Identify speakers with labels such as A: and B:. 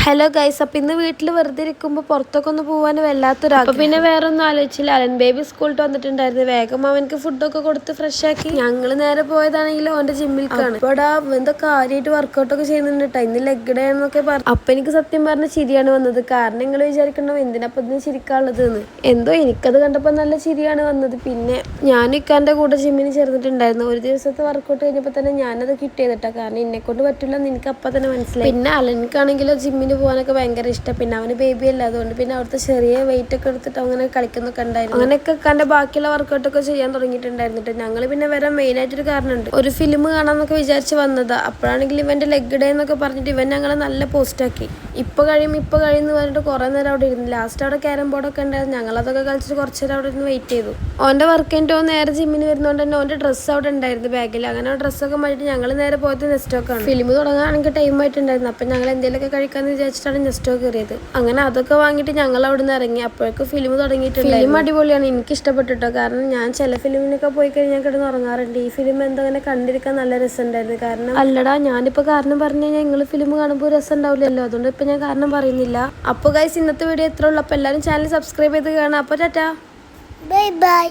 A: Hello guys, അപ്പം ഇന്ന് വീട്ടിൽ വെറുതെ ഇരിക്കുമ്പോൾ പുറത്തൊക്കെ ഒന്ന് പോകാൻ വല്ലാത്തൊരാ. അപ്പം പിന്നെ വേറെ ഒന്നും ആലോചിച്ചില്ല. അലൻ ബേബി സ്കൂളിൽ വന്നിട്ടുണ്ടായിരുന്നു. വേഗം അവനക്ക് ഫുഡൊക്കെ കൊടുത്ത് ഫ്രഷ് ആക്കി ഞങ്ങൾ നേരെ പോയതാണെങ്കിലും അവൻ്റെ ജിമ്മിലേക്കാണ്. ഇവിടെ എന്താ കാര്യമായിട്ട് വർക്കൗട്ടൊക്കെ ചെയ്യുന്നുണ്ട് കേട്ടോ. ഇന്ന് ലെഗ് ഡേ എന്നൊക്കെ പറഞ്ഞു. അപ്പം എനിക്ക് സത്യം പറഞ്ഞ ചിരിയാണ് വന്നത്. കാരണം നിങ്ങൾ വിചാരിക്കണം എന്തിനപ്പം ഇതിന് ചിരിക്കാനുള്ളത് എന്ന്. എന്തോ എനിക്കത് കണ്ടപ്പോൾ നല്ല ചിരിയാണ് വന്നത്. പിന്നെ ഞാനും ഇക്കാൻ്റെ കൂടെ ജിമ്മിന് ചേർന്നിട്ടുണ്ടായിരുന്നു. ഒരു ദിവസത്തെ വർക്കൗട്ട് കഴിഞ്ഞപ്പോൾ തന്നെ ഞാനത് കിറ്റ് ചെയ്തിട്ടാ. കാരണം എന്നെക്കൊണ്ട് പറ്റില്ല എന്ന് എനിക്ക് അപ്പം തന്നെ മനസ്സിലായി. പിന്നെ അലൻക്കാണെങ്കിലും ജിമ്മിന് പോകാനൊക്കെ ഭയങ്കര ഇഷ്ടം. പിന്നെ അവന് ബേബി അല്ല, അതുകൊണ്ട് പിന്നെ അവിടുത്തെ ചെറിയ വെയിറ്റ് ഒക്കെ എടുത്തിട്ട് അങ്ങനെ കളിക്കുന്നൊക്കെ ഉണ്ടായിരുന്നു. അങ്ങനെയൊക്കെ കണ്ട ബാക്കിയുള്ള വർക്കൗട്ടൊക്കെ ചെയ്യാൻ തുടങ്ങിയിട്ടുണ്ടായിരുന്നിട്ട്. ഞങ്ങൾ പിന്നെ വരാൻ മെയിനായിട്ടൊരു കാരണമുണ്ട്. ഒരു ഫിലിം കാണാമെന്നൊക്കെ വിചാരിച്ച് വന്നതാ. അപ്പോഴാണെങ്കിൽ ഇവൻ്റെ ലെഗ് ഡേ എന്നൊക്കെ പറഞ്ഞിട്ട് ഇവൻ ഞങ്ങളെ നല്ല പോസ്റ്റാക്കി. ഇപ്പോൾ കഴിയും എന്ന് പറഞ്ഞിട്ട് കുറേ നേരം അവിടെ ഇരുന്നു. ലാസ്റ്റ് അവിടെ ക്യാരം ബോർഡൊക്കെ ഉണ്ടായിരുന്നു. ഞങ്ങളതൊക്കെ കളിച്ചിട്ട് കുറച്ച് നേരം അവിടെ ഇരുന്ന് വെയിറ്റ് ചെയ്തു. ഓൻ്റെ വർക്ക് കഴിഞ്ഞിട്ട് നേരെ ജിമ്മിന് വരുന്നതുകൊണ്ട് തന്നെ ഓൻ്റെ ഡ്രസ്സ് അവിടെ ഉണ്ടായിരുന്നു ബാഗിൽ. അങ്ങനെ ആ ഡ്രസ്സൊക്കെ മാറ്റിയിട്ട് ഞങ്ങൾ നേരെ പോയത് നെസ്റ്റോക്കാണ്. ഫിലിം തുടങ്ങാണെങ്കിൽ ടൈം ആയിട്ടുണ്ടായിരുന്നു. അപ്പം ഞങ്ങൾ എന്തെങ്കിലുമൊക്കെ കഴിക്കാമെന്ന് വിചാരിച്ചിട്ടാണ് നെസ്റ്റോ കയറിയത്. അങ്ങനെ അതൊക്കെ വാങ്ങിയിട്ട് ഞങ്ങൾ അവിടെ നിന്ന് ഇറങ്ങി. അപ്പോഴേക്കും ഫിലിം തുടങ്ങിയിട്ടുണ്ട്. ഫിലിം അടിപൊളിയാണ്, എനിക്ക് ഇഷ്ടപ്പെട്ടിട്ടോ. കാരണം ഞാൻ ചില ഫിലിമിനൊക്കെ പോയി കഴിഞ്ഞാൽ കിടന്ന് ഉറങ്ങാറുണ്ട്. ഈ ഫിലിം എന്താ അങ്ങനെ കണ്ടിരിക്കാൻ നല്ല രസമുണ്ടായിരുന്നു. കാരണം അല്ലടാ, ഞാനിപ്പോൾ കാരണം പറഞ്ഞു കഴിഞ്ഞാൽ നിങ്ങൾ ഫിലിം കാണുമ്പോൾ രസം ഉണ്ടാവില്ലല്ലോ. അതുകൊണ്ട് ഇപ്പം ഞാൻ കാരണം പറയുന്നില്ല. അപ്പോൾ ഗൈസ്, ഇന്നത്തെ വീഡിയോ എത്ര ഉള്ളൂ. അപ്പോൾ എല്ലാവരും ചാനൽ സബ്സ്ക്രൈബ് ചെയ്ത് കാണാം. അപ്പോൾ ടാറ്റാ, ബൈ ബൈ.